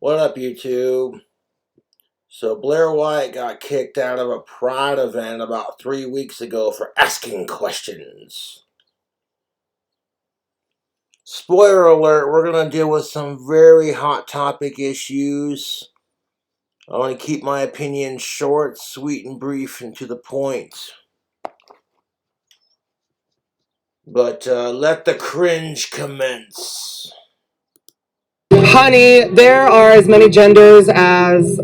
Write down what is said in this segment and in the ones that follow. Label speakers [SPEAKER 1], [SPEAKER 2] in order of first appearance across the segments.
[SPEAKER 1] What up, YouTube? So Blair White got kicked out of a Pride event about 3 weeks ago for asking questions. Spoiler alert, we're going to deal with some very hot topic issues. I want to keep my opinion short, sweet, and brief and to the point. But let the cringe commence.
[SPEAKER 2] Honey, there are as many genders as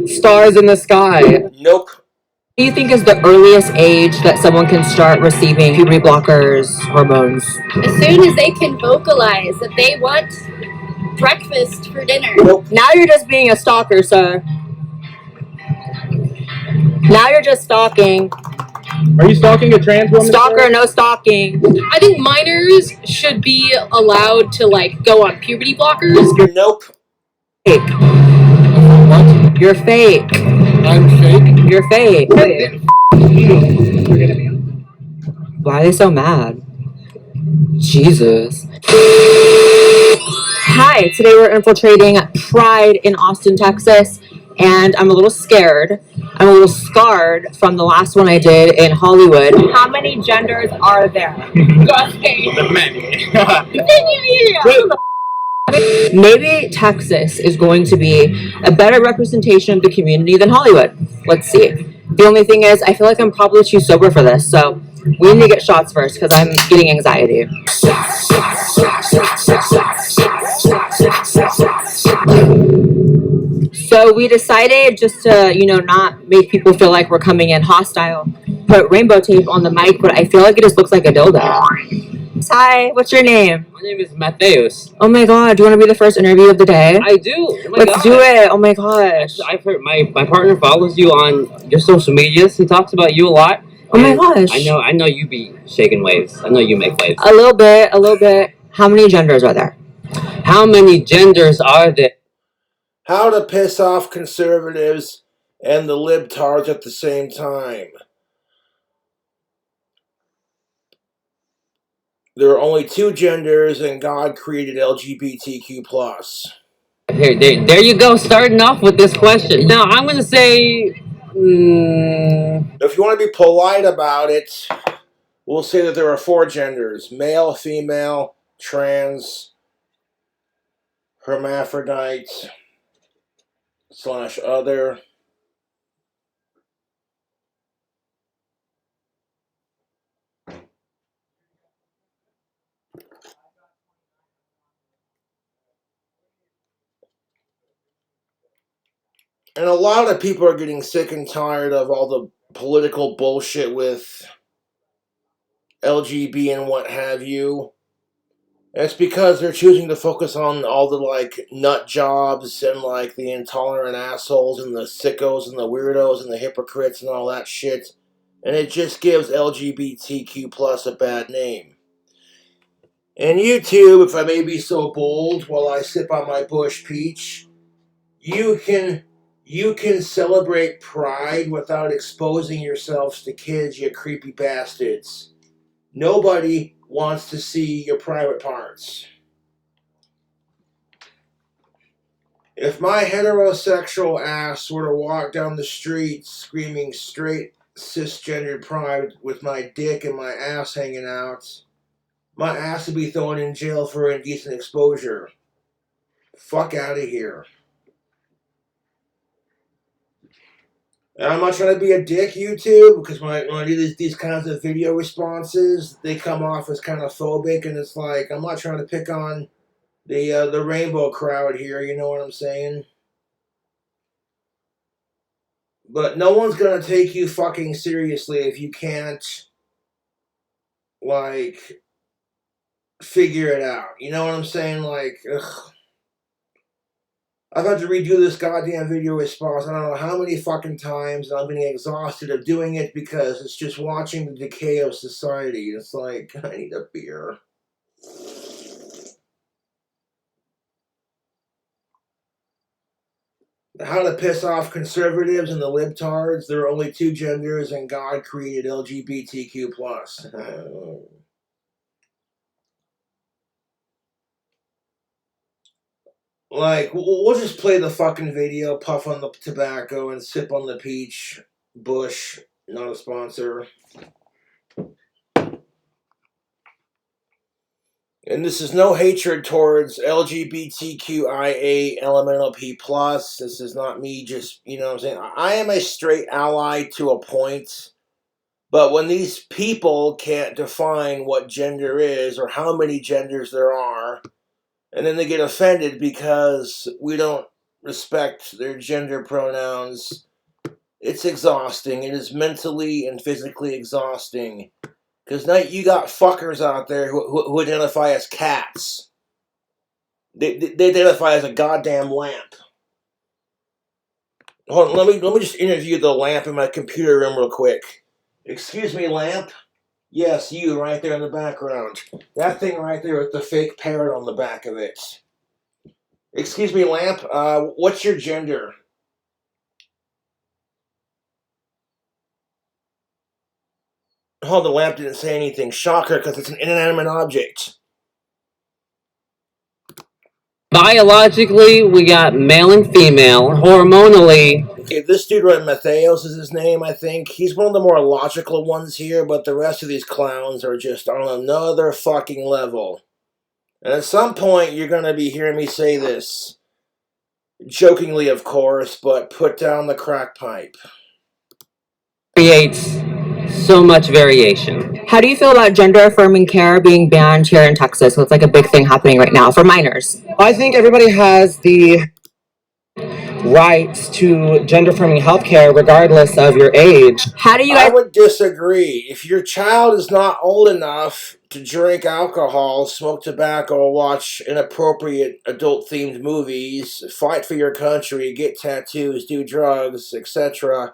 [SPEAKER 2] stars in the sky.
[SPEAKER 1] Nope.
[SPEAKER 2] What do you think is the earliest age that someone can start receiving puberty blockers, hormones?
[SPEAKER 3] As soon as they can vocalize that they want breakfast for dinner.
[SPEAKER 1] Nope.
[SPEAKER 2] Now you're just being a stalker, sir. Now you're just stalking.
[SPEAKER 4] Are you stalking a trans woman?
[SPEAKER 2] Stalker, no stalking.
[SPEAKER 3] I think minors should be allowed to go on puberty blockers.
[SPEAKER 1] Nope.
[SPEAKER 2] Fake.
[SPEAKER 4] What?
[SPEAKER 2] You're fake.
[SPEAKER 4] I'm fake?
[SPEAKER 2] You're fake. Why are they so mad? Jesus. Hi, today we're infiltrating Pride in Austin, Texas, and I'm a little scared. I'm a little scarred from the last one I did in Hollywood. How many genders are there? Maybe Texas is going to be a better representation of the community than Hollywood. Let's see. The only thing is, I feel like I'm probably too sober for this, so we need to get shots first because I'm getting anxiety. So we decided just to, not make people feel like we're coming in hostile. Put rainbow tape on the mic, but I feel like it just looks like a dildo. Hi, what's your name?
[SPEAKER 5] My name is Mattheus.
[SPEAKER 2] Oh my god, do you want to be the first interview of the day?
[SPEAKER 5] I do. Oh my
[SPEAKER 2] Let's do it. Oh my gosh.
[SPEAKER 5] I've heard my partner follows you on your social medias. He talks about you a lot.
[SPEAKER 2] Oh my gosh.
[SPEAKER 5] I know you be shaking waves. I know you make waves.
[SPEAKER 2] A little bit. How many genders are there?
[SPEAKER 5] How many genders are there?
[SPEAKER 1] How to piss off conservatives and the libtards at the same time. There are only 2 genders, and God created LGBTQ+.
[SPEAKER 5] Here, there you go, starting off with this question. Now, I'm going to say...
[SPEAKER 1] If you want to be polite about it, we'll say that there are 4 genders. Male, female, trans, hermaphrodite, / other. And a lot of people are getting sick and tired of all the political bullshit with LGB and what have you. And it's because they're choosing to focus on all the nut jobs and the intolerant assholes and the sickos and the weirdos and the hypocrites and all that shit. And it just gives LGBTQ+ a bad name. And YouTube, if I may be so bold while I sip on my Bush Peach, you can celebrate Pride without exposing yourselves to kids, you creepy bastards. Nobody wants to see your private parts. If my heterosexual ass were to walk down the street screaming straight cisgendered pride with my dick and my ass hanging out, my ass would be thrown in jail for indecent exposure. Fuck out of here. And I'm not trying to be a dick, YouTube, because when I do these kinds of video responses, they come off as kind of phobic, and it's like, I'm not trying to pick on the rainbow crowd here, you know what I'm saying? But no one's gonna take you fucking seriously if you can't, figure it out. You know what I'm saying? Ugh. I've had to redo this goddamn video response I don't know how many fucking times, and I'm getting exhausted of doing it because it's just watching the decay of society. It's like, I need a beer. How to piss off conservatives and the libtards. There are only 2 genders, and God created LGBTQ+. Like, we'll just play the fucking video, puff on the tobacco, and sip on the peach. Bush, not a sponsor. And this is no hatred towards LGBTQIA elemental P+. This is not me just, you know what I'm saying? I am a straight ally to a point. But when these people can't define what gender is or how many genders there are, and then they get offended because we don't respect their gender pronouns, it's exhausting. It is mentally and physically exhausting. Because now you got fuckers out there who identify as cats. They identify as a goddamn lamp. Hold on, let me just interview the lamp in my computer room real quick. Excuse me, lamp? Yes, you right there in the background. That thing right there with the fake parrot on the back of it. Excuse me, lamp, what's your gender? Oh, the lamp didn't say anything. Shocker, because it's an inanimate object.
[SPEAKER 5] Biologically, we got male and female. Hormonally,
[SPEAKER 1] Okay, this dude right, Matheos is his name, I think. He's one of the more logical ones here, but the rest of these clowns are just on another fucking level. And at some point, you're going to be hearing me say this. Jokingly, of course, but put down the crack pipe.
[SPEAKER 5] creates so much variation.
[SPEAKER 2] How do you feel about gender affirming care being banned here in Texas? So it's like a big thing happening right now for minors.
[SPEAKER 4] I think everybody has the rights to gender affirming healthcare regardless of your age.
[SPEAKER 2] How do you
[SPEAKER 1] I
[SPEAKER 2] guys
[SPEAKER 1] would disagree. If your child is not old enough to drink alcohol, smoke tobacco, or watch inappropriate adult-themed movies, fight for your country, get tattoos, do drugs, etc.,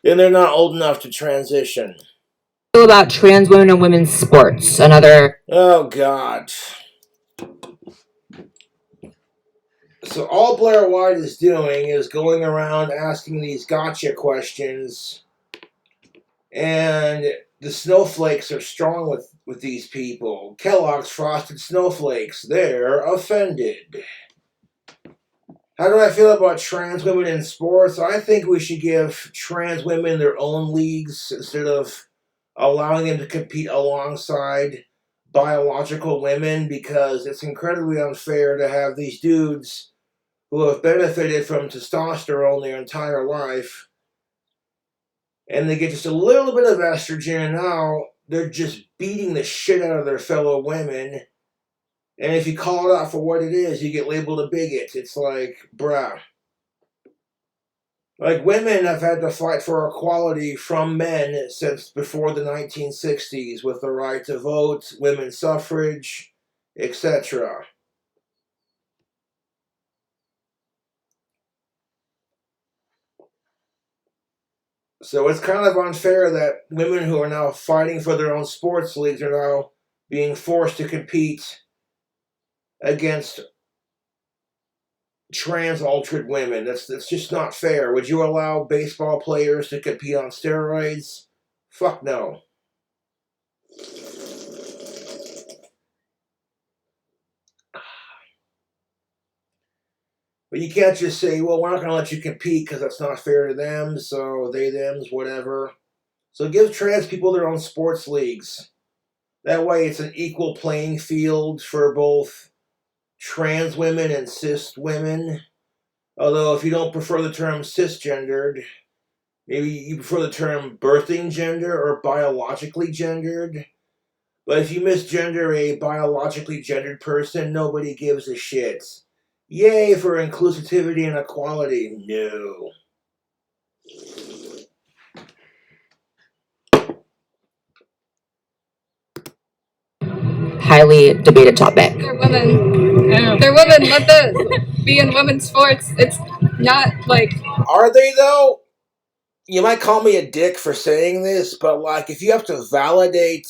[SPEAKER 1] then they're not old enough to transition.
[SPEAKER 2] feel about trans women and women's sports? Another
[SPEAKER 1] Oh, God. So all Blair White is doing is going around asking these gotcha questions, and the snowflakes are strong with these people. Kellogg's Frosted Snowflakes, they're offended. How do I feel about trans women in sports? I think we should give trans women their own leagues instead of allowing them to compete alongside biological women, because it's incredibly unfair to have these dudes who have benefited from testosterone their entire life, and they get just a little bit of estrogen, and now they're just beating the shit out of their fellow women. And if you call it out for what it is, you get labeled a bigot. It's like, bruh. Like, women have had to fight for equality from men since before the 1960s, with the right to vote, women's suffrage, etc. So it's kind of unfair that women who are now fighting for their own sports leagues are now being forced to compete against trans-altered women. That's just not fair. Would you allow baseball players to compete on steroids? Fuck no. But you can't just say, well, we're not going to let you compete because that's not fair to them, so they, thems, whatever. So give trans people their own sports leagues. That way it's an equal playing field for both trans women and cis women. Although if you don't prefer the term cisgendered, maybe you prefer the term birthing gender or biologically gendered. But if you misgender a biologically gendered person, nobody gives a shit. Yay for inclusivity and equality. No.
[SPEAKER 2] highly debated topic.
[SPEAKER 6] They're women. They're women. Let the be in women's sports. It's not like.
[SPEAKER 1] Are they though? You might call me a dick for saying this, but like, if you have to validate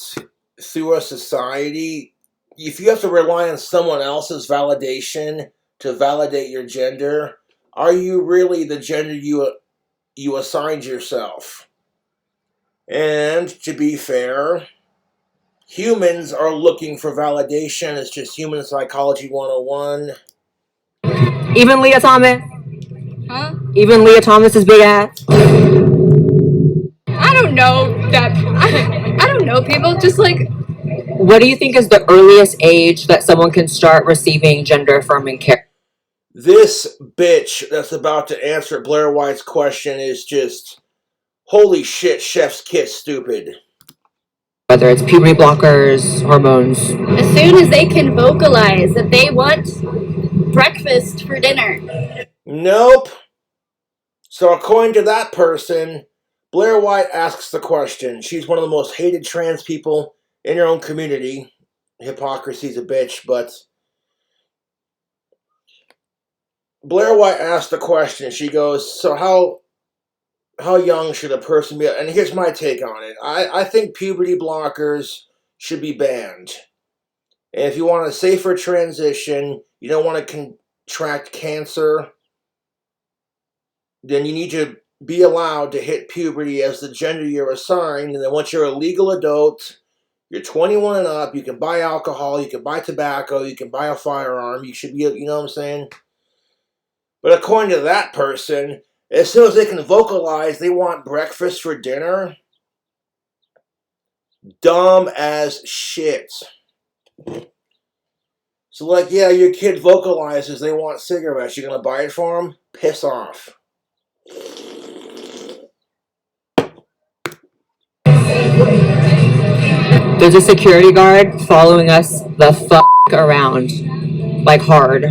[SPEAKER 1] through a society, if you have to rely on someone else's validation to validate your gender, are you really the gender you assigned yourself? And to be fair, humans are looking for validation. It's just human psychology 101.
[SPEAKER 2] Even Leah Thomas?
[SPEAKER 6] Huh?
[SPEAKER 2] Even Leah Thomas's big ass?
[SPEAKER 6] I don't know that. I don't know people. Just like,
[SPEAKER 2] What do you think is the earliest age that someone can start receiving gender affirming care?
[SPEAKER 1] This bitch that's about to answer Blair White's question is just, holy shit, chef's kiss stupid.
[SPEAKER 2] Whether it's puberty blockers, hormones.
[SPEAKER 3] As soon as they can vocalize that they want breakfast for dinner.
[SPEAKER 1] Nope. So according to that person, Blair White asks the question. She's one of the most hated trans people in her own community. Hypocrisy's a bitch, but Blair White asked the question. She goes, so how young should a person be? And here's my take on it. I think puberty blockers should be banned. And if you want a safer transition, you don't want to contract cancer, then you need to be allowed to hit puberty as the gender you're assigned. And then once you're a legal adult, you're 21 and up, you can buy alcohol, you can buy tobacco, you can buy a firearm. You should be, you know what I'm saying? But according to that person, as soon as they can vocalize they want breakfast for dinner, dumb as shit. So like, yeah, your kid vocalizes they want cigarettes. You gonna buy it for them? Piss off.
[SPEAKER 2] There's a security guard following us the fuck around. Like hard.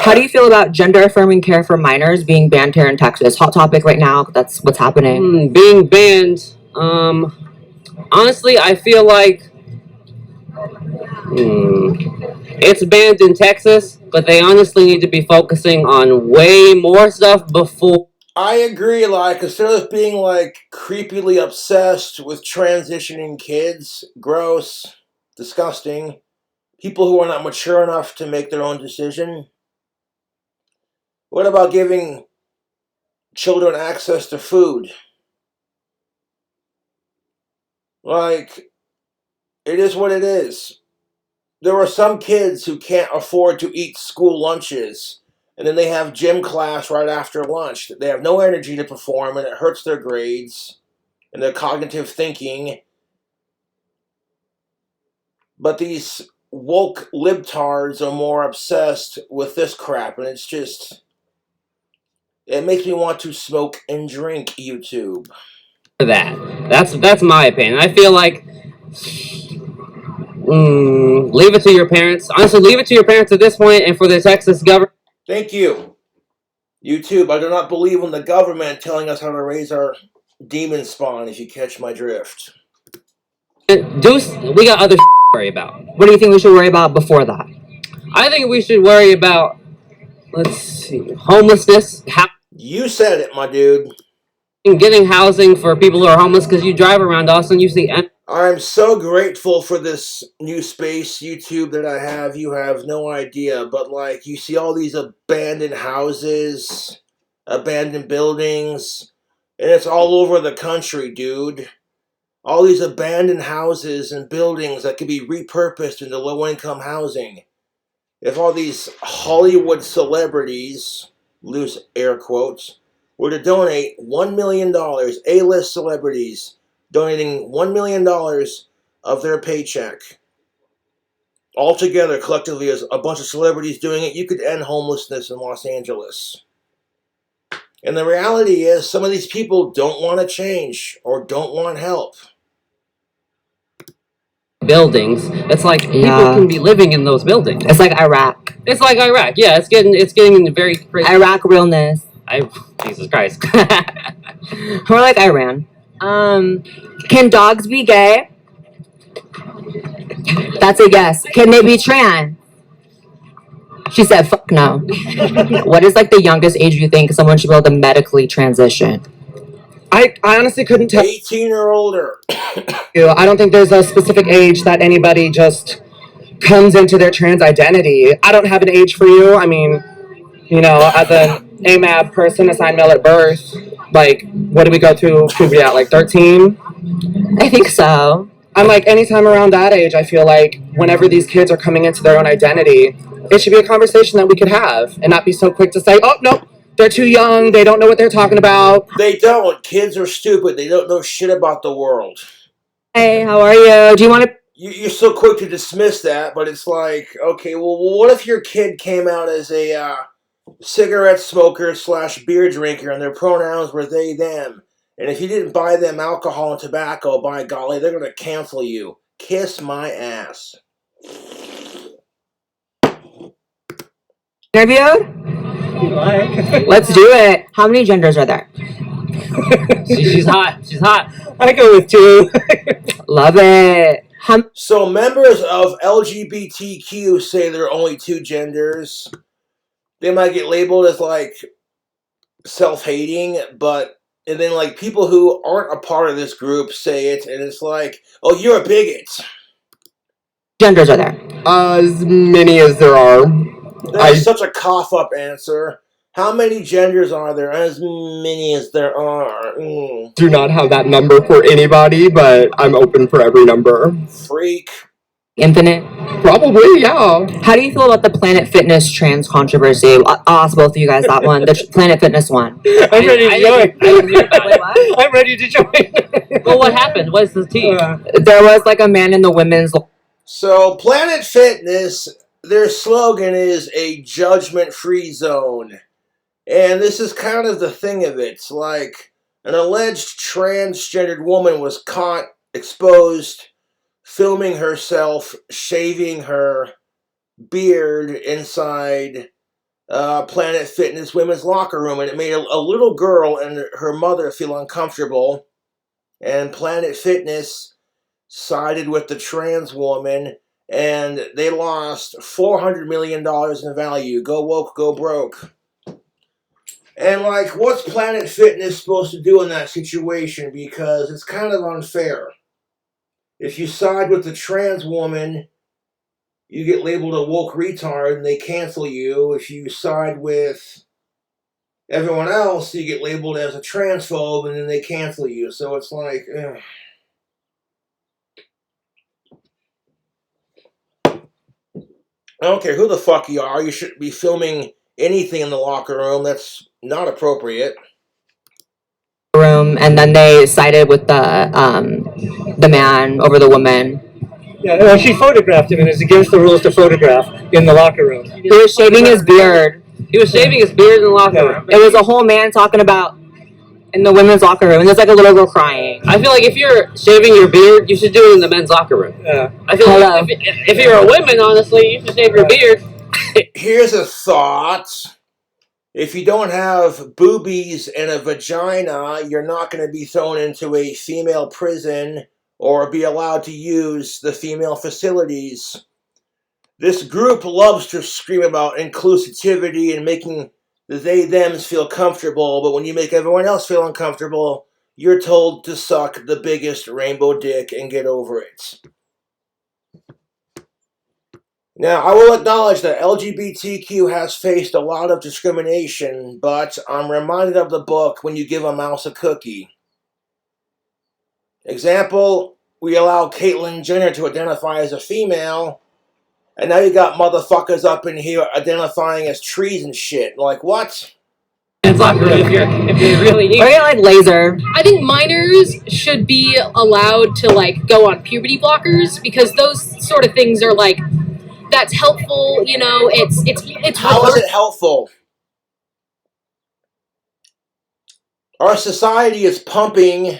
[SPEAKER 2] How do you feel about gender affirming care for minors being banned here in Texas? Hot topic right now. That's what's happening.
[SPEAKER 5] Being banned. Honestly, I feel like it's banned in Texas, but they honestly need to be focusing on way more stuff before.
[SPEAKER 1] I agree, like, instead of being, like, creepily obsessed with transitioning kids, gross, disgusting, people who are not mature enough to make their own decision, what about giving children access to food? Like, it is what it is. There are some kids who can't afford to eat school lunches, and then they have gym class right after lunch. They have no energy to perform, and it hurts their grades and their cognitive thinking. But these woke libtards are more obsessed with this crap, and it's just, it makes me want to smoke and drink YouTube.
[SPEAKER 5] That's my opinion. I feel like leave it to your parents. Honestly, leave it to your parents at this point, and for the Texas government.
[SPEAKER 1] Thank you, YouTube. I do not believe in the government telling us how to raise our demon spawn, if you catch my drift.
[SPEAKER 5] We got other to worry about.
[SPEAKER 2] What do you think we should worry about before that?
[SPEAKER 5] I think we should worry about, let's see, homelessness.
[SPEAKER 1] You said it, my dude.
[SPEAKER 5] Getting housing for people who are homeless, because you drive around Austin, you see.
[SPEAKER 1] I'm so grateful for this new space, YouTube, that I have. You have no idea. But, like, you see all these abandoned houses, abandoned buildings, and it's all over the country, dude. All these abandoned houses and buildings that could be repurposed into low-income housing. If all these Hollywood celebrities, loose air quotes, were to donate $1 million, A-list celebrities donating $1 million of their paycheck, all together, collectively, as a bunch of celebrities doing it, you could end homelessness in Los Angeles. And the reality is, some of these people don't want to change or don't want help.
[SPEAKER 5] Buildings. It's like people can be living in those buildings.
[SPEAKER 2] It's like Iraq.
[SPEAKER 5] It's like Iraq. Yeah, it's getting into very crazy.
[SPEAKER 2] Iraq realness.
[SPEAKER 5] Jesus Christ.
[SPEAKER 2] Or like Iran. Can dogs be gay? That's a yes. Can they be trans? She said, fuck no. What is like the youngest age you think someone should be able to medically transition?
[SPEAKER 4] I honestly couldn't tell
[SPEAKER 1] 18 or older.
[SPEAKER 4] you. I don't think there's a specific age that anybody just comes into their trans identity. I don't have an age for you. I mean, you know, as an AMAB person assigned male at birth, like, what do we go through puberty at, like 13?
[SPEAKER 2] I think so.
[SPEAKER 4] I'm like, anytime around that age, I feel like whenever these kids are coming into their own identity, it should be a conversation that we could have and not be so quick to say, oh, no, they're too young. They don't know what they're talking about.
[SPEAKER 1] They don't. Kids are stupid. They don't know shit about the world.
[SPEAKER 2] Hey, how are you? Do you want to?
[SPEAKER 1] You're so quick to dismiss that, but it's like, okay, well, what if your kid came out as a cigarette smoker / beer drinker and their pronouns were they, them? And if you didn't buy them alcohol and tobacco, by golly, they're going to cancel you. Kiss my ass.
[SPEAKER 2] Interview? Let's do it. How many genders are there?
[SPEAKER 5] She's hot. She's hot.
[SPEAKER 4] I go with 2.
[SPEAKER 2] Love it.
[SPEAKER 1] So members of LGBTQ say there are only 2 genders. They might get labeled as like self-hating, and then like people who aren't a part of this group say it, and it's like, oh, you're a bigot.
[SPEAKER 2] Genders are there?
[SPEAKER 4] As many as there are.
[SPEAKER 1] That's such a cough-up answer. How many genders are there? As many as there are.
[SPEAKER 4] Do not have that number for anybody, but I'm open for every number.
[SPEAKER 1] Freak.
[SPEAKER 2] Infinite?
[SPEAKER 4] Probably, yeah.
[SPEAKER 2] How do you feel about the Planet Fitness trans controversy? I'll ask both of you guys that one. The Planet Fitness one.
[SPEAKER 4] I'm ready to join.
[SPEAKER 5] I didn't hear about it.
[SPEAKER 2] What?
[SPEAKER 4] I'm ready to join.
[SPEAKER 5] Well, what happened? What's the tea?
[SPEAKER 2] There was like a man in the women's.
[SPEAKER 1] So Planet Fitness, their slogan is a judgment-free zone. And this is kind of the thing of it. It's like an alleged transgendered woman was caught exposed filming herself shaving her beard inside Planet Fitness women's locker room, and it made a little girl and her mother feel uncomfortable, and Planet Fitness sided with the trans woman, and they lost $400 million in value. Go woke, go broke. And like, what's Planet Fitness supposed to do in that situation? Because it's kind of unfair. If you side with the trans woman, you get labeled a woke retard and they cancel you. If you side with everyone else, you get labeled as a transphobe and then they cancel you. So it's like, ugh. I don't care who the fuck you are. You shouldn't be filming anything in the locker room. That's not appropriate.
[SPEAKER 2] Room, and then they sided with the man over the woman.
[SPEAKER 7] Yeah, well, she photographed him, and it's against the rules to photograph in the locker room.
[SPEAKER 2] He was shaving his beard.
[SPEAKER 5] He was shaving his beard in the locker room.
[SPEAKER 2] It was a whole man talking about in the women's locker room, and there's like a little girl crying.
[SPEAKER 5] I feel like if you're shaving your beard, you should do it in the men's locker room.
[SPEAKER 7] Yeah.
[SPEAKER 5] I feel like if you're a woman, honestly, you should shave your beard.
[SPEAKER 1] Here's a thought. If you don't have boobies and a vagina, you're not going to be thrown into a female prison or be allowed to use the female facilities. This group loves to scream about inclusivity and making the they-thems feel comfortable, but when you make everyone else feel uncomfortable, you're told to suck the biggest rainbow dick and get over it. Now, I will acknowledge that LGBTQ has faced a lot of discrimination, but I'm reminded of the book When You Give a Mouse a Cookie. Example, we allow Caitlyn Jenner to identify as a female, and now you got motherfuckers up in here identifying as trees and shit. Like, what?
[SPEAKER 5] Men's locker room if you really need.
[SPEAKER 2] Or like laser.
[SPEAKER 6] I think minors should be allowed to like go on puberty blockers because those sort of things are like, that's helpful, you know, it's
[SPEAKER 1] How is it helpful? Our society is pumping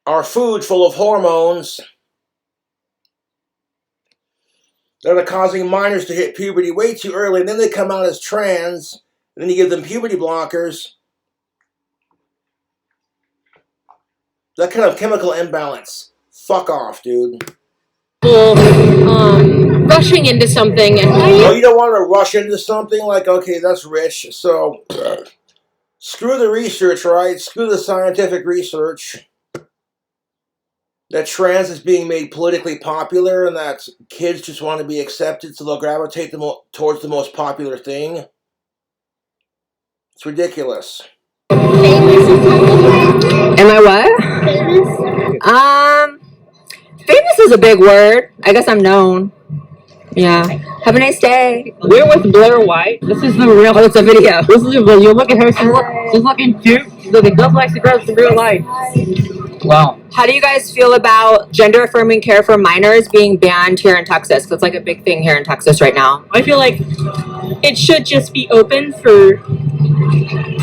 [SPEAKER 1] our food full of hormones that are causing minors to hit puberty way too early, and then they come out as trans, and then you give them puberty blockers. That kind of chemical imbalance. Fuck off, dude.
[SPEAKER 6] Rushing into something and
[SPEAKER 1] Oh, you don't want to rush into something? Like, okay, that's rich, so screw the research, right? Screw the scientific research. That trans is being made politically popular and that kids just want to be accepted, so they'll gravitate towards the most popular thing. It's ridiculous.
[SPEAKER 2] Am I what?
[SPEAKER 3] Famous?
[SPEAKER 2] Famous is a big word. I guess I'm known. Yeah. Have a nice day.
[SPEAKER 5] We're with Blair White. This is the real.
[SPEAKER 2] Oh, it's a video.
[SPEAKER 5] This is the video. Look at her. She's looking cute. She's looking just like she does in real life. Wow.
[SPEAKER 2] How do you guys feel about gender affirming care for minors being banned here in Texas? 'Cause it's like a big thing here in Texas right now.
[SPEAKER 6] I feel like it should just be open for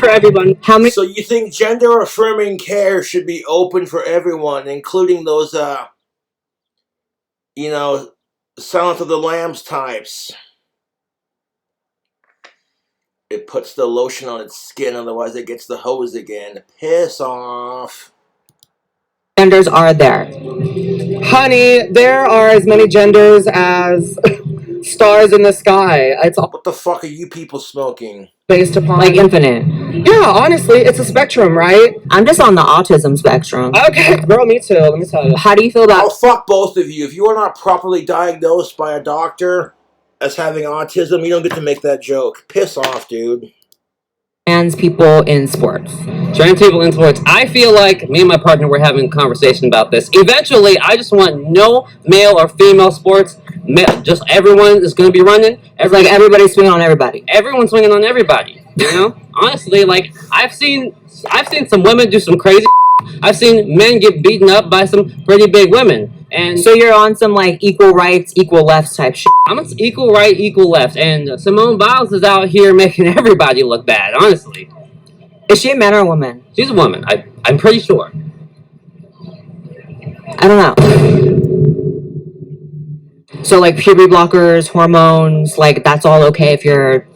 [SPEAKER 6] everyone.
[SPEAKER 2] How many?
[SPEAKER 1] So you think gender affirming care should be open for everyone, including those, you know, Silence of the Lambs types? It puts the lotion on its skin, otherwise it gets the hose again. Piss off.
[SPEAKER 2] Genders are there?
[SPEAKER 4] Honey, there are as many genders as stars in the sky. It's all
[SPEAKER 1] What the fuck are you people smoking?
[SPEAKER 4] based upon
[SPEAKER 2] Like infinite.
[SPEAKER 4] Yeah, honestly, it's a spectrum, right?
[SPEAKER 2] I'm just on the autism spectrum.
[SPEAKER 4] Okay, girl, me too. Let me tell you.
[SPEAKER 2] How do you feel about?
[SPEAKER 1] Oh, fuck both of you. If you are not properly diagnosed by a doctor as having autism, you don't get to make that joke. Piss off, dude.
[SPEAKER 2] Trans people in sports.
[SPEAKER 5] Trans people in sports. I feel like me and my partner were having a conversation about this. Eventually, I just want no male or female sports. Just everyone is going to be running.
[SPEAKER 2] It's like everybody's swinging on everybody.
[SPEAKER 5] Everyone's swinging on everybody. You know, honestly, like I've seen some women do some crazy. I've seen men get beaten up by some pretty big women. And
[SPEAKER 2] So you're on some like equal rights, equal lefts type shit.
[SPEAKER 5] I'm an equal right, equal left. And Simone Biles is out here making everybody look bad, honestly.
[SPEAKER 2] Is she a man or a woman?
[SPEAKER 5] She's a woman. I'm pretty sure.
[SPEAKER 2] I don't know. So like puberty blockers, hormones, like that's all okay if you're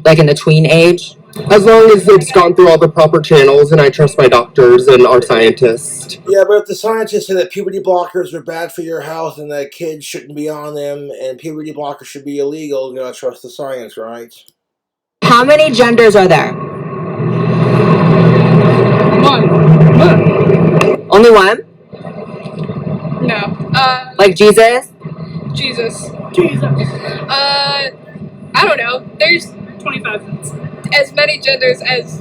[SPEAKER 2] like in the tween age?
[SPEAKER 4] As long as it's gone through all the proper channels and I trust my doctors and our scientists.
[SPEAKER 1] Yeah, but if the scientists say that puberty blockers are bad for your health and that kids shouldn't be on them and puberty blockers should be illegal, you gotta trust the science, right?
[SPEAKER 2] How many genders are there?
[SPEAKER 6] One.
[SPEAKER 2] Only one?
[SPEAKER 6] No.
[SPEAKER 2] Like Jesus?
[SPEAKER 6] Jesus. I don't know. There's 25. As many genders as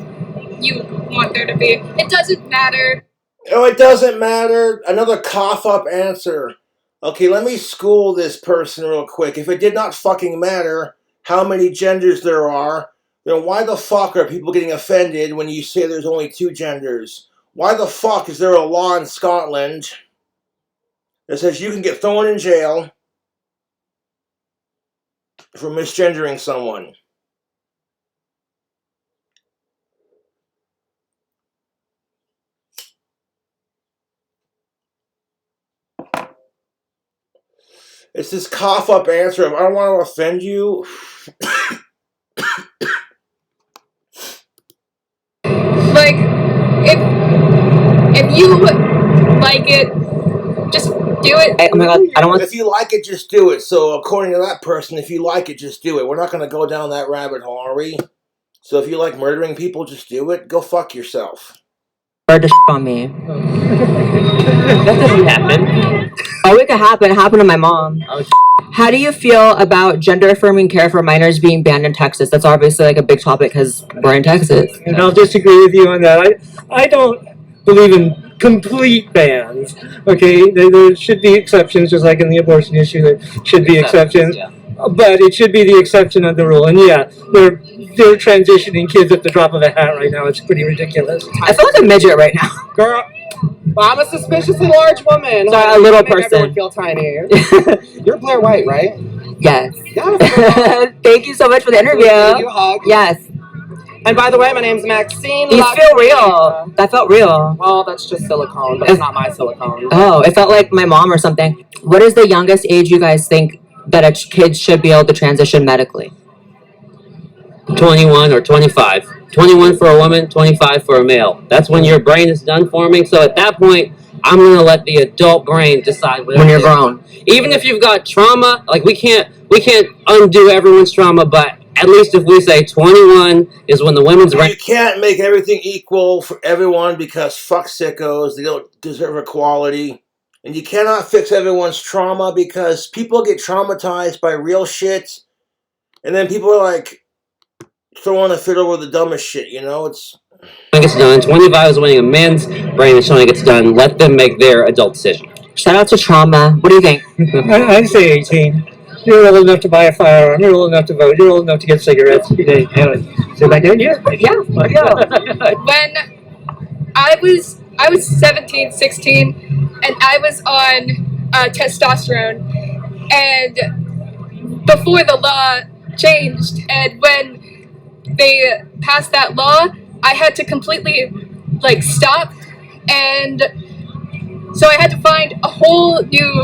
[SPEAKER 6] you want there to be. It doesn't matter.
[SPEAKER 1] Oh, it doesn't matter. Another cough-up answer. Okay, let me school this person real quick. If it did not fucking matter how many genders there are, then why the fuck are people getting offended when you say there's only 2 genders? Why the fuck is there a law in Scotland that says you can get thrown in jail for misgendering someone? It's this cough-up answer of, I don't want to offend you.
[SPEAKER 6] Like, if you like it, just do it.
[SPEAKER 2] Oh my god, I don't want.
[SPEAKER 1] If you like it, just do it. So according to that person, if you like it, just do it. We're not going to go down that rabbit hole, are we? So if you like murdering people, just do it. Go fuck yourself.
[SPEAKER 2] Bird to on me.
[SPEAKER 5] That doesn't happen.
[SPEAKER 2] Oh, it could happen. It happened to my mom.
[SPEAKER 5] Oh,
[SPEAKER 2] How do you feel about gender affirming care for minors being banned in Texas? That's obviously like a big topic because we're in Texas.
[SPEAKER 7] And I'll disagree with you on that. I don't believe in complete bans. Okay, there should be exceptions, just like in the abortion issue, there should be exceptions.
[SPEAKER 5] Yeah.
[SPEAKER 7] But it should be the exception of the rule. And yeah, they're transitioning kids at the drop of a hat right now. It's pretty ridiculous.
[SPEAKER 2] I feel like a midget right now.
[SPEAKER 4] Girl, I'm a suspiciously large woman.
[SPEAKER 2] Sorry, a little
[SPEAKER 4] Make
[SPEAKER 2] person.
[SPEAKER 4] everyone feel tiny. You're Blair White, right?
[SPEAKER 2] Yes.
[SPEAKER 4] Yes.
[SPEAKER 2] Thank you so much for the interview.
[SPEAKER 4] You hug.
[SPEAKER 2] Yes.
[SPEAKER 4] And by the way, my name's Maxine.
[SPEAKER 2] These feel real. That felt real.
[SPEAKER 4] Well, that's just silicone, but it's not my silicone.
[SPEAKER 2] Oh, it felt like my mom or something. What is the youngest age you guys think that a kid should be able to transition medically?
[SPEAKER 5] 21 or 25. 21 for a woman, 25 for a male. That's when your brain is done forming. So at that point, I'm going to let the adult brain decide
[SPEAKER 2] When you're grown.
[SPEAKER 5] Even if you've got trauma, like we can't undo everyone's trauma, but at least if we say 21 is when the women's brain.
[SPEAKER 1] You can't make everything equal for everyone because fuck sickos. They don't deserve equality. And you cannot fix everyone's trauma because people get traumatized by real shit. And then people are like throwing a fit over the dumbest shit, you know? It's
[SPEAKER 5] gets done. 25 is winning a man's brain is showing it gets done. Let them make their adult decision.
[SPEAKER 2] Shout out to trauma. What do you think?
[SPEAKER 7] I'd say 18. You're old enough to buy a firearm. You're old enough to vote. You're old enough to get cigarettes. So back then, yeah.
[SPEAKER 6] When I was 17, 16, and I was on testosterone, and before the law changed, and when they passed that law, I had to completely stop, and so I had to find a whole new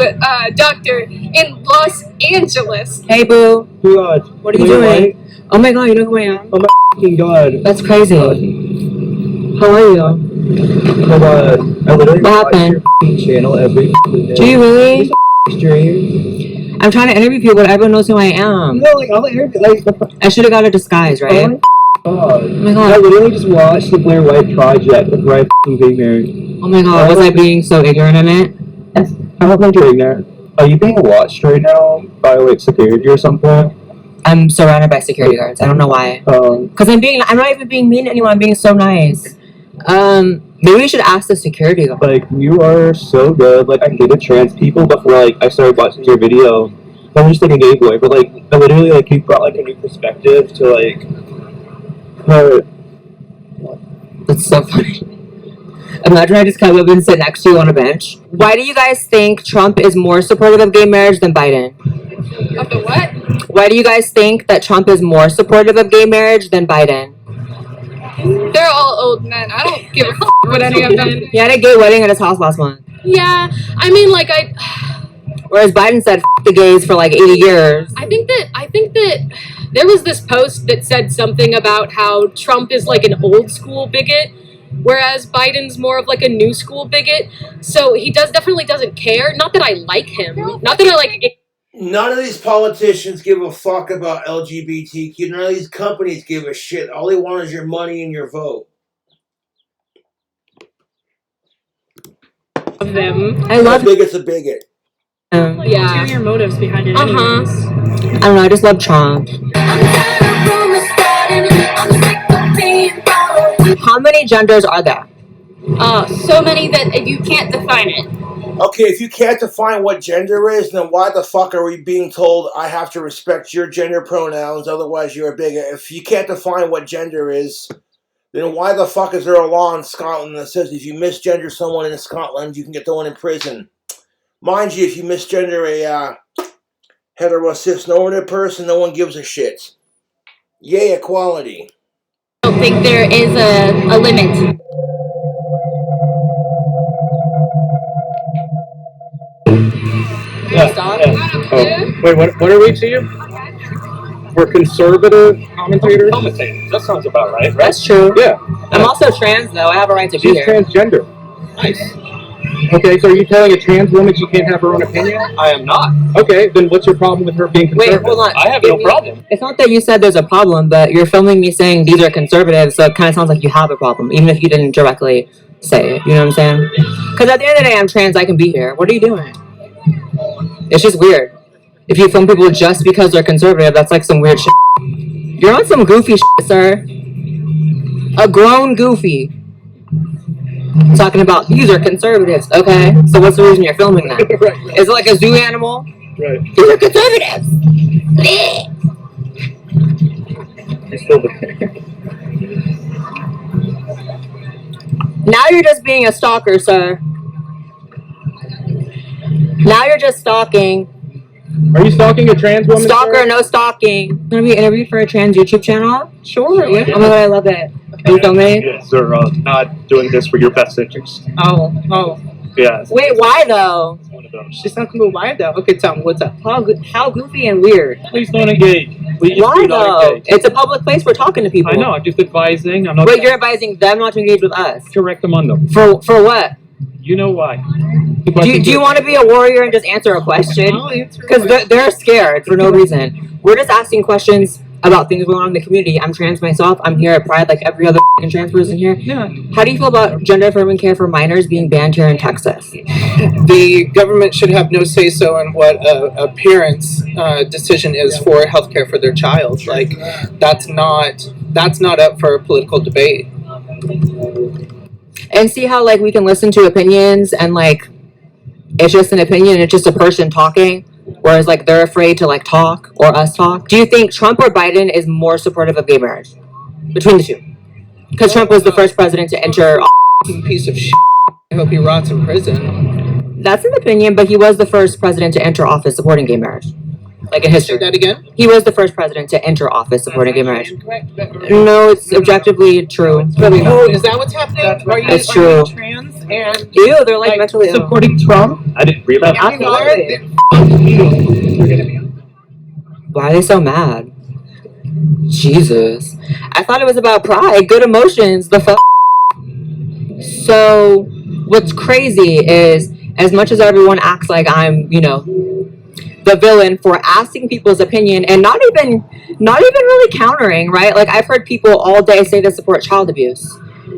[SPEAKER 6] doctor in Los Angeles.
[SPEAKER 2] Hey, boo.
[SPEAKER 7] God.
[SPEAKER 2] What are you doing? Oh my god, you know who I am?
[SPEAKER 7] Oh my fucking god.
[SPEAKER 2] That's crazy. How are you?
[SPEAKER 7] Oh my god. I literally
[SPEAKER 2] What
[SPEAKER 7] watch
[SPEAKER 2] happened?
[SPEAKER 7] your channel every day.
[SPEAKER 2] Do you really?
[SPEAKER 7] Stream.
[SPEAKER 2] I'm trying to interview people, but everyone knows who I am.
[SPEAKER 7] No, like, I'll interview,
[SPEAKER 2] I should have got a disguise, right?
[SPEAKER 7] oh
[SPEAKER 2] Oh my
[SPEAKER 7] I
[SPEAKER 2] god.
[SPEAKER 7] literally just watched the Blair White Project before I fucking being married.
[SPEAKER 2] Oh my god. Was I being so ignorant in it?
[SPEAKER 7] I don't think you're ignorant. Are you being watched right now by like security or something?
[SPEAKER 2] I'm surrounded by security guards. I don't know why. Because I'm not even being mean to anyone. I'm being so nice. Maybe we should ask the security guard.
[SPEAKER 7] Like, you are so good. Like, I hated trans people before, like, I started watching your video. I'm just like a gay boy, but, like, I literally, like, you brought, like, a new perspective to, like,
[SPEAKER 2] That's so funny. Imagine I just come up and sit next to you on a bench. Why do you guys think Trump is more supportive of gay marriage than Biden?
[SPEAKER 6] Of the what?
[SPEAKER 2] Why do you guys think that Trump is more supportive of gay marriage than Biden?
[SPEAKER 6] They're all old men. I don't give a f what any of them.
[SPEAKER 2] He had a gay wedding at his house last month.
[SPEAKER 3] Yeah, I mean, like
[SPEAKER 2] Whereas Biden said F the gays for like 80 years.
[SPEAKER 3] I think that there was this post that said something about how Trump is like an old school bigot, whereas Biden's more of like a new school bigot. So he definitely doesn't care. Not that I like him. Not that I like.
[SPEAKER 1] None of these politicians give a fuck about LGBTQ. None of these companies give a shit. All they want is your money and your vote.
[SPEAKER 6] Of them.
[SPEAKER 2] I love
[SPEAKER 1] A bigot's a bigot.
[SPEAKER 6] Yeah. Ulterior motives behind it. Anyways.
[SPEAKER 2] I don't know, I just love Trump. How many genders are there?
[SPEAKER 3] So many that you can't define it.
[SPEAKER 1] Okay, if you can't define what gender is, then why the fuck are we being told I have to respect your gender pronouns, otherwise you're a bigot? If you can't define what gender is, then why the fuck is there a law in Scotland that says if you misgender someone in Scotland, you can get thrown in prison? Mind you, if you misgender a hetero cis-normative person, no one gives a shit. Yay, equality.
[SPEAKER 3] I don't think there is a limit.
[SPEAKER 7] yeah. Oh. Wait, what are we to you? We're conservative commentators? Commentators. That sounds about right?
[SPEAKER 2] That's true.
[SPEAKER 7] Yeah.
[SPEAKER 2] I'm also trans, though. I have a right to be
[SPEAKER 7] She's
[SPEAKER 2] here.
[SPEAKER 7] transgender. Nice. Okay, so are you telling a trans woman she can't have her own opinion?
[SPEAKER 5] I am not.
[SPEAKER 7] Okay, then what's your problem with her being conservative?
[SPEAKER 2] Wait, hold on.
[SPEAKER 5] I have no problem.
[SPEAKER 2] It's not that you said there's a problem, but you're filming me saying these are conservative, so it kind of sounds like you have a problem, even if you didn't directly say it. You know what I'm saying? Because at the end of the day, I'm trans. I can be here. What are you doing? It's just weird. If you film people just because they're conservative, that's like some weird shit. You're on some goofy shit, sir. A grown goofy. Talking about these are conservatives. Okay, so what's the reason you're filming that?
[SPEAKER 7] Right.
[SPEAKER 2] Is it like a zoo animal?
[SPEAKER 7] Right.
[SPEAKER 2] These are conservatives.
[SPEAKER 7] You're still
[SPEAKER 2] Now you're just being a stalker, sir. Now you're just stalking.
[SPEAKER 7] Are you stalking a trans woman?
[SPEAKER 2] Stalker,
[SPEAKER 7] sir?
[SPEAKER 2] no stalking. Gonna be interviewed for a trans YouTube channel? Sure. Yeah. Oh my god, I love it. Are you filming?
[SPEAKER 7] Yes, sir. Not doing this for your best interest.
[SPEAKER 2] Oh.
[SPEAKER 7] Yes.
[SPEAKER 2] Wait, why though?
[SPEAKER 7] One of those.
[SPEAKER 2] She's talking about why though? Okay, tell me what's up. How goofy and weird.
[SPEAKER 7] Please don't engage. Please
[SPEAKER 2] Why
[SPEAKER 7] do not
[SPEAKER 2] though?
[SPEAKER 7] engage.
[SPEAKER 2] It's a public place. We're talking to people.
[SPEAKER 7] I know. I'm just advising. I'm not.
[SPEAKER 2] But you're advising them not to engage with us.
[SPEAKER 7] Correct them on them.
[SPEAKER 2] For what?
[SPEAKER 7] You know why.
[SPEAKER 2] Do you want to be a warrior and just answer a question? Because they're scared for no reason. We're just asking questions about things going on in the community. I'm trans myself. I'm here at Pride like every other trans person here.
[SPEAKER 7] Yeah.
[SPEAKER 2] How do you feel about gender affirming care for minors being banned here in Texas?
[SPEAKER 8] The government should have no say-so in what a parent's decision is for healthcare for their child. Like, that's not up for a political debate.
[SPEAKER 2] And see how like we can listen to opinions and like it's just an opinion, it's just a person talking, whereas like they're afraid to like talk or us talk. Do you think Trump or Biden is more supportive of gay marriage between the two? Because Trump was the first president to enter.
[SPEAKER 8] Piece of shit. I hope he rots in prison.
[SPEAKER 2] That's an opinion, but he was the first president to enter office supporting gay marriage. Like in history.
[SPEAKER 8] Say that again?
[SPEAKER 2] He was the first president to enter office supporting gay marriage. No, it's objectively true.
[SPEAKER 8] Oh, is that what's happening?
[SPEAKER 2] It's true.
[SPEAKER 8] Trans and
[SPEAKER 2] Ew, they're like mentally ill.
[SPEAKER 7] Supporting Trump?
[SPEAKER 9] I didn't realize.
[SPEAKER 2] Why are they so mad? Jesus. I thought it was about pride, good emotions, the fuck. So, what's crazy is, as much as everyone acts like I'm, you know, the villain for asking people's opinion and not even really countering, right? Like, I've heard people all day say they support child abuse.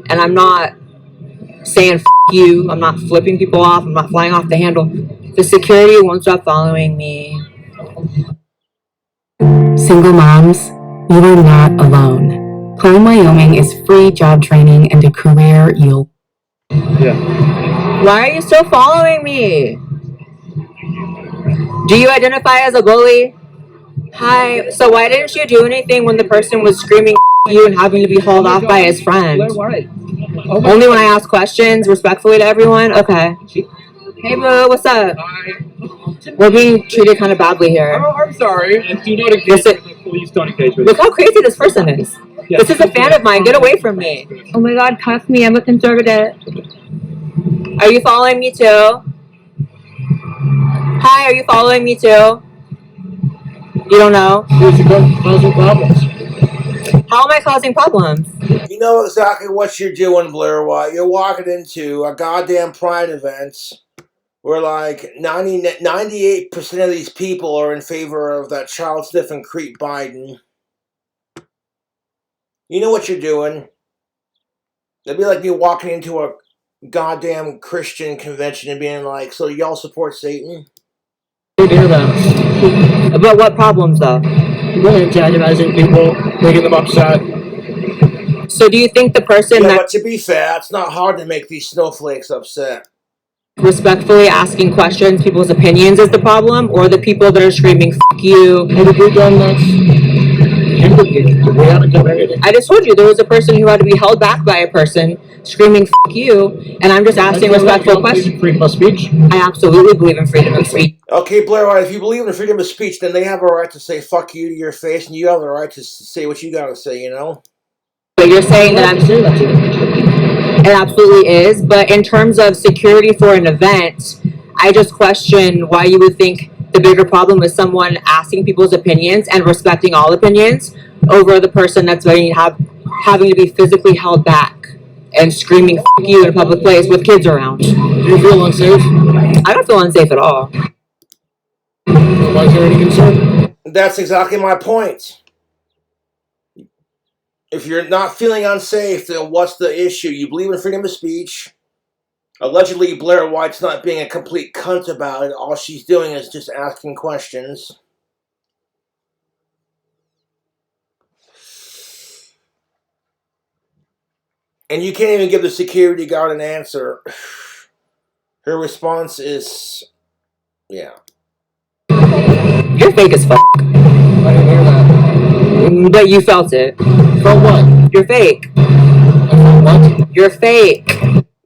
[SPEAKER 2] And I'm not saying F you, I'm not flipping people off, I'm not flying off the handle. The security won't stop following me.
[SPEAKER 10] Single moms, you are not alone. Home Wyoming is free job training and a career you'll...
[SPEAKER 9] Yeah.
[SPEAKER 2] Why are you still following me? Do you identify as a bully? Hi. So why didn't you do anything when the person was screaming you and having to be hauled off by his friend? Only when I ask questions respectfully to everyone? Okay. Hey, boo, what's up? We're being treated kind of badly here.
[SPEAKER 7] Oh, I'm sorry. And do not engage with the police. Don't engage with
[SPEAKER 2] Look how crazy this person is. Yes. This is a fan of mine. Get away from me. Oh my God, cuff me. I'm a conservative. Are you following me too? Hi, are you following me too? You don't know?
[SPEAKER 7] Causing problems.
[SPEAKER 2] How am I causing problems?
[SPEAKER 1] You know exactly what you're doing, Blair White. You're walking into a goddamn pride event where like 98% of these people are in favor of that child sniffing creep Biden. You know what you're doing. It'd be like me walking into a goddamn Christian convention and being like, so y'all support Satan?
[SPEAKER 7] We do that.
[SPEAKER 2] About what problems though?
[SPEAKER 7] Really antagonizing people, making them upset.
[SPEAKER 2] So do you think the person
[SPEAKER 1] Yeah,
[SPEAKER 2] that
[SPEAKER 1] but to be fair, it's not hard to make these snowflakes upset.
[SPEAKER 2] respectfully asking questions, people's opinions is the problem, or the people that are screaming "F you"? I just told you there was a person who had to be held back by a person screaming "F you," and I'm just asking respectful questions.
[SPEAKER 7] Freedom of speech.
[SPEAKER 2] I absolutely believe in freedom of speech.
[SPEAKER 1] Okay, Blair White, if you believe in freedom of speech, then they have a right to say "fuck you" to your face, and you have the right to say what you gotta say, you know?
[SPEAKER 2] But you're saying that it absolutely is. But in terms of security for an event, I just question why you would think the bigger problem is someone asking people's opinions and respecting all opinions over the person that's having to be physically held back and screaming "F you" in a public place with kids around.
[SPEAKER 7] Do you feel unsafe?
[SPEAKER 2] I don't feel unsafe at all.
[SPEAKER 7] Why is there any concern?
[SPEAKER 1] That's exactly my point. If you're not feeling unsafe, then what's the issue? You believe in freedom of speech. Allegedly, Blair White's not being a complete cunt about it. All she's doing is just asking questions. And you can't even give the security guard an answer. Her response is, yeah.
[SPEAKER 2] You're fake as fuck.
[SPEAKER 7] I didn't hear that.
[SPEAKER 2] But you felt it.
[SPEAKER 7] For what?
[SPEAKER 2] You're fake.
[SPEAKER 7] For what?
[SPEAKER 2] You're fake.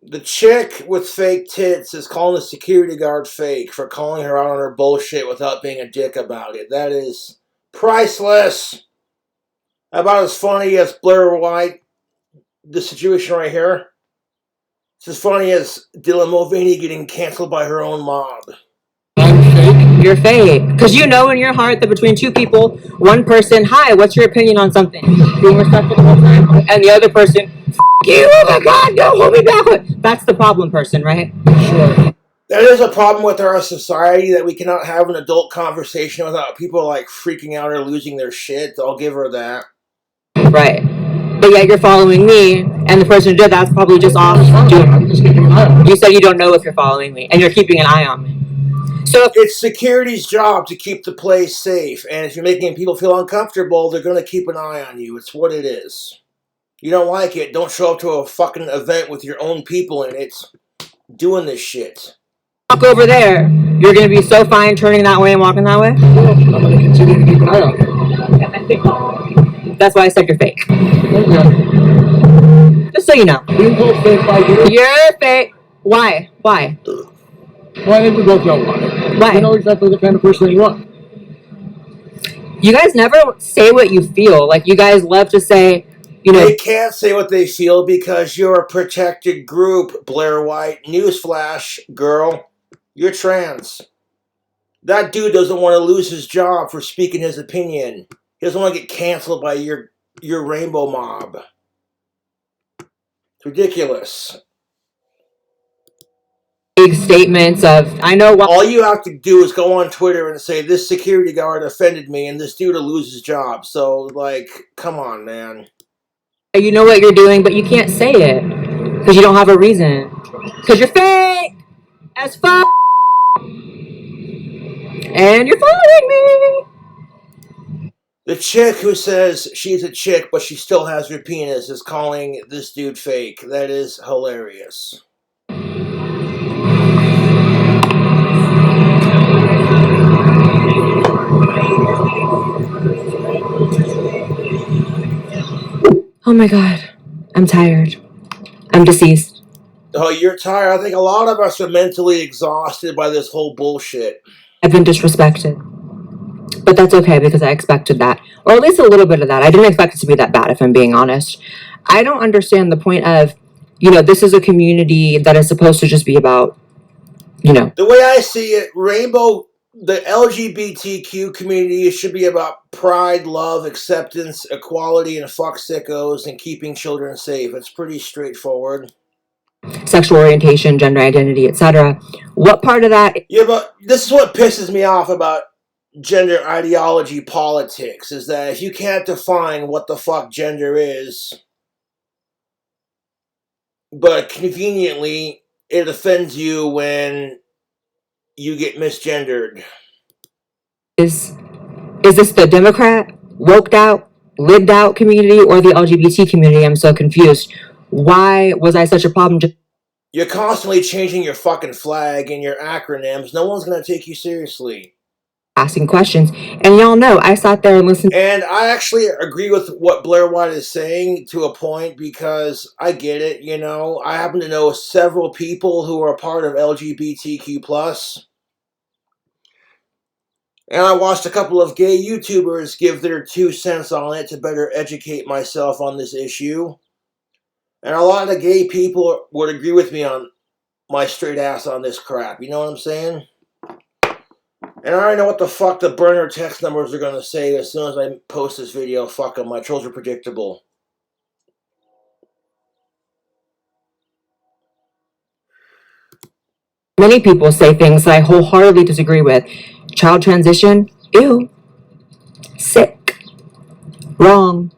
[SPEAKER 1] The chick with fake tits is calling the security guard fake for calling her out on her bullshit without being a dick about it. That is priceless. About as funny as Blair White, the situation right here. It's as funny as Dylan Mulvaney getting canceled by her own mob.
[SPEAKER 7] I'm fake.
[SPEAKER 2] You're fake. Because you know in your heart that between two people, one person, hi, what's your opinion on something? Being respectful the whole time. And the other person, F you, oh my God, don't hold me back. That's the problem person, right?
[SPEAKER 7] Sure.
[SPEAKER 1] That is a problem with our society, that we cannot have an adult conversation without people like freaking out or losing their shit. I'll give her that.
[SPEAKER 2] Right. But yet you're following me, and the person who did that's probably just off.
[SPEAKER 7] I'm just keeping an eye on
[SPEAKER 2] You said you don't know if you're following me, and you're keeping an eye on me. So
[SPEAKER 1] it's security's job to keep the place safe, and if you're making people feel uncomfortable, they're going to keep an eye on you. It's what it is. You don't like it, don't show up to a fucking event with your own people in it doing this shit.
[SPEAKER 2] Walk over there. You're gonna be so fine turning that way and walking that way?
[SPEAKER 9] Well, I'm gonna continue to keep an eye on it.
[SPEAKER 2] That's why I said you're fake.
[SPEAKER 9] Okay.
[SPEAKER 2] Just so you know.
[SPEAKER 9] Being told fake by you.
[SPEAKER 2] You're fake. Why? Why?
[SPEAKER 9] Well, I think we both know why.
[SPEAKER 2] Why?
[SPEAKER 9] You know exactly the kind of person you are.
[SPEAKER 2] You guys never say what you feel. Like, you guys love to say, you know.
[SPEAKER 1] They can't say what they feel because you're a protected group, Blair White. Newsflash, girl. You're trans. That dude doesn't want to lose his job for speaking his opinion. He doesn't want to get canceled by your rainbow mob. It's ridiculous.
[SPEAKER 2] Big statements of, I know what.
[SPEAKER 1] All you have to do is go on Twitter and say, this security guard offended me and this dude will lose his job. So, like, come on, man.
[SPEAKER 2] You know what you're doing, but you can't say it. Because you don't have a reason. Because you're fake as fuck. And you're following me.
[SPEAKER 1] The chick who says she's a chick, but she still has her penis, is calling this dude fake. That is hilarious.
[SPEAKER 2] Oh my god. I'm tired. I'm deceased.
[SPEAKER 1] Oh, you're tired? I think a lot of us are mentally exhausted by this whole bullshit.
[SPEAKER 2] I've been disrespected. But that's okay because I expected that. Or at least a little bit of that. I didn't expect it to be that bad, if I'm being honest. I don't understand the point of, you know, this is a community that is supposed to just be about, you know.
[SPEAKER 1] The way I see it, the LGBTQ community should be about pride, love, acceptance, equality, and fuck sickos, and keeping children safe. It's pretty straightforward.
[SPEAKER 2] Sexual orientation, gender identity, etc. What part of that?
[SPEAKER 1] Yeah, but this is what pisses me off about gender ideology politics, is that if you can't define what the fuck gender is, but conveniently it offends you when you get misgendered.
[SPEAKER 2] Is this the Democrat, woked out, lived out community, or the LGBT community? I'm so confused. Why was I such a problem?
[SPEAKER 1] You're constantly changing your fucking flag and your acronyms. No one's gonna take you seriously.
[SPEAKER 2] Asking questions, and y'all know I sat there and listened.
[SPEAKER 1] And I actually agree with what Blair White is saying to a point, because I get it, you know. I happen to know several people who are part of LGBTQ+. And I watched a couple of gay YouTubers give their 2 cents on it to better educate myself on this issue. And a lot of the gay people would agree with me on my straight ass on this crap. You know what I'm saying? And I already know what the fuck the burner text numbers are going to say as soon as I post this video. Fuck them. My trolls are predictable.
[SPEAKER 2] Many people say things that I wholeheartedly disagree with. Child transition? Ew. Sick. Wrong.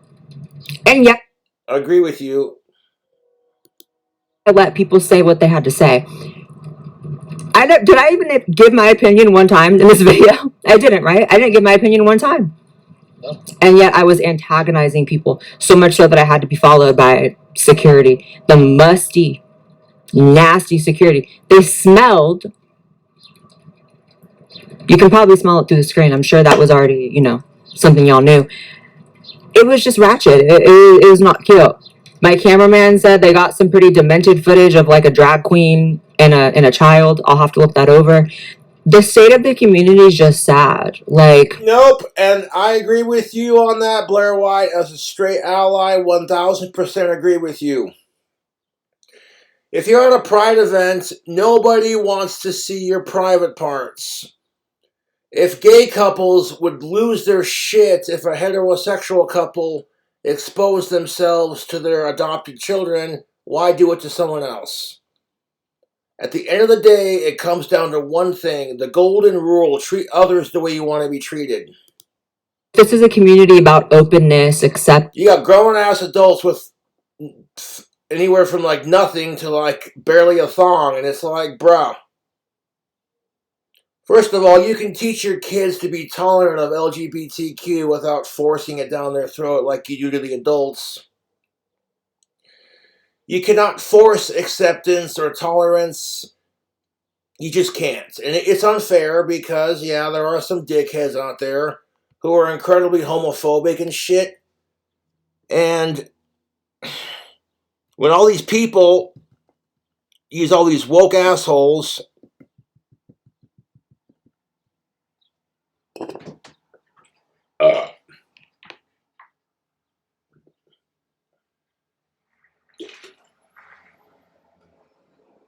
[SPEAKER 2] And yet,
[SPEAKER 1] I agree with you.
[SPEAKER 2] I let people say what they had to say. Did I even give my opinion one time in this video? I didn't, right? I didn't give my opinion one time. And yet I was antagonizing people, so much so that I had to be followed by security. The musty, nasty security. They smelled. You can probably smell it through the screen. I'm sure that was already, you know, something y'all knew. It was just ratchet. It was not cute. My cameraman said they got some pretty demented footage of like a drag queen and a child. I'll have to look that over. The state of the community is just sad. Like,
[SPEAKER 1] nope, and I agree with you on that, Blair White. As a straight ally, 1000% agree with you. If you're at a pride event, nobody wants to see your private parts. If gay couples would lose their shit if a heterosexual couple exposed themselves to their adopted children, why do it to someone else? At the end of the day, it comes down to one thing: the golden rule: treat others the way you want to be treated.
[SPEAKER 2] this is a community about openness, accept.
[SPEAKER 1] You got grown-ass adults with anywhere from like nothing to like barely a thong, and it's like, bruh. First of all, you can teach your kids to be tolerant of LGBTQ without forcing it down their throat like you do to the adults. You cannot force acceptance or tolerance. You just can't. And it's unfair because, yeah, there are some dickheads out there who are incredibly homophobic and shit. And when all these people use all these woke assholes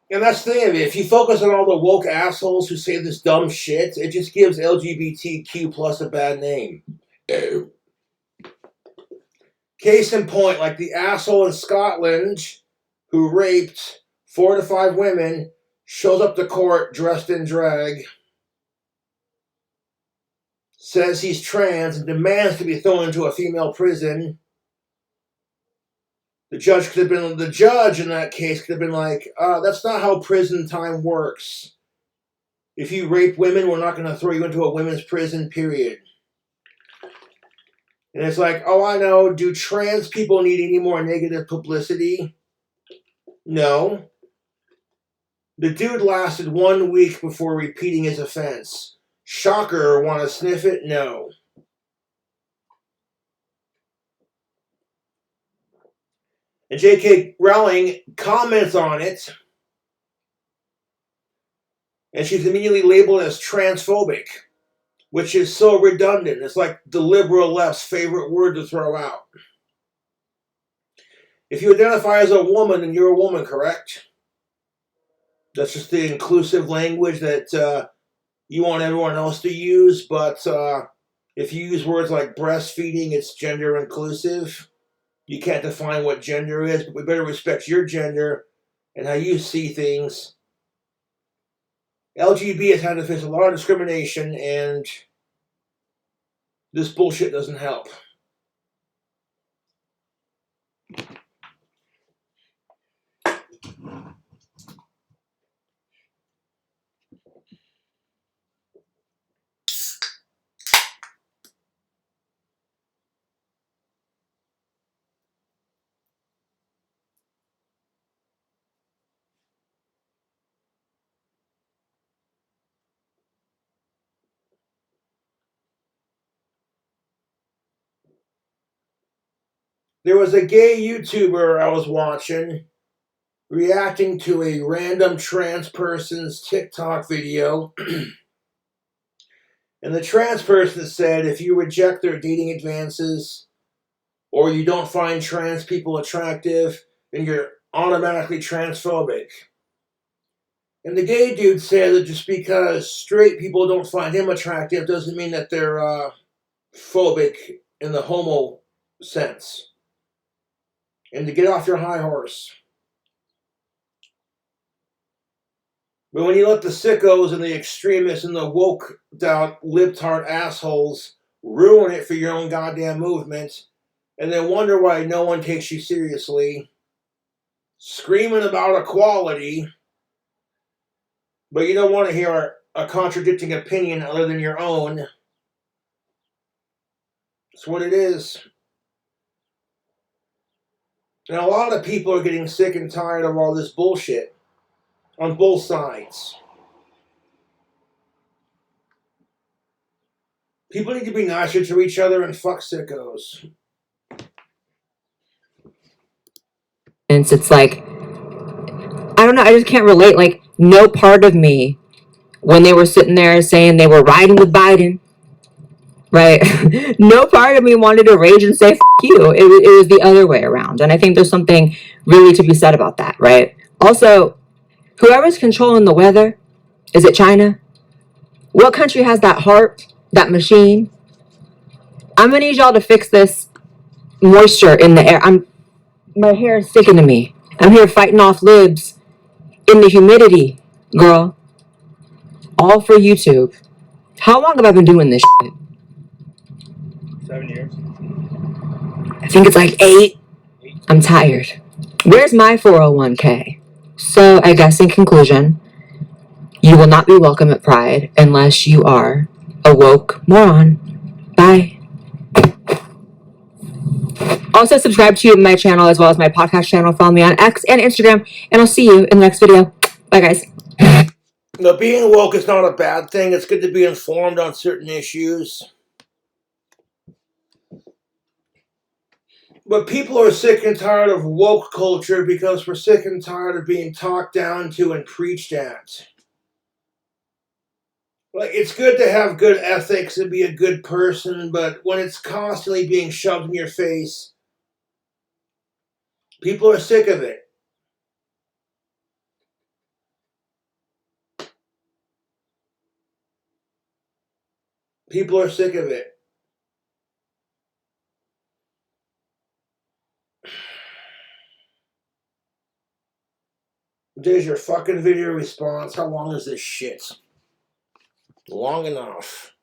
[SPEAKER 1] and that's the thing of it. If you focus on all the woke assholes who say this dumb shit, it just gives LGBTQ plus a bad name. Case in point, like the asshole in Scotland who raped 4 to 5 women, shows up to court dressed in drag, says he's trans, and demands to be thrown into a female prison. The judge in that case could have been like, that's not how prison time works. If you rape women, we're not going to throw you into a women's prison, period. And it's like, oh, I know, do trans people need any more negative publicity? No. The dude lasted 1 week before repeating his offense. Shocker, want to sniff it? No. And J.K. Rowling comments on it, and she's immediately labeled as transphobic, which is so redundant. It's like the liberal left's favorite word to throw out. If you identify as a woman, then you're a woman, correct? That's just the inclusive language that you want everyone else to use, but if you use words like breastfeeding, it's gender inclusive. You can't define what gender is, but we better respect your gender and how you see things. LGB has had to face a lot of discrimination, and this bullshit doesn't help. There was a gay YouTuber I was watching reacting to a random trans person's TikTok video. And the trans person said if you reject their dating advances or you don't find trans people attractive, then you're automatically transphobic. And the gay dude said that just because straight people don't find him attractive doesn't mean that they're phobic in the homo sense. And to get off your high horse. But when you let the sickos and the extremists and the woke out libtard assholes ruin it for your own goddamn movement, and then wonder why no one takes you seriously, screaming about equality, but you don't want to hear a contradicting opinion other than your own. That's what it is. And a lot of people are getting sick and tired of all this bullshit on both sides. People need to be nicer to each other and fuck sickos.
[SPEAKER 2] And it's like, I don't know, I just can't relate. Like, no part of me, when they were sitting there saying they were riding with Biden, right? No part of me wanted to rage and say, F you. It was the other way around. And I think there's something really to be said about that, right? Also, whoever's controlling the weather, is it China? What country has that heart, that machine? I'm gonna need y'all to fix this moisture in the air. My hair is sticking to me. I'm here fighting off libs in the humidity, girl. All for YouTube. How long have I been doing this shit?
[SPEAKER 11] 7 years.
[SPEAKER 2] I think it's like 8. I'm tired. Where's my 401k? So I guess in conclusion, you will not be welcome at Pride unless you are a woke moron. Bye. Also, subscribe to my channel as well as my podcast channel. Follow me on X and Instagram, and I'll see you in the next video. Bye, guys.
[SPEAKER 1] Now, being woke is not a bad thing. It's good to be informed on certain issues. But people are sick and tired of woke culture because we're sick and tired of being talked down to and preached at. Like, it's good to have good ethics and be a good person, but when it's constantly being shoved in your face, people are sick of it. People are sick of it. There's your fucking video response. How long is this shit? Long enough.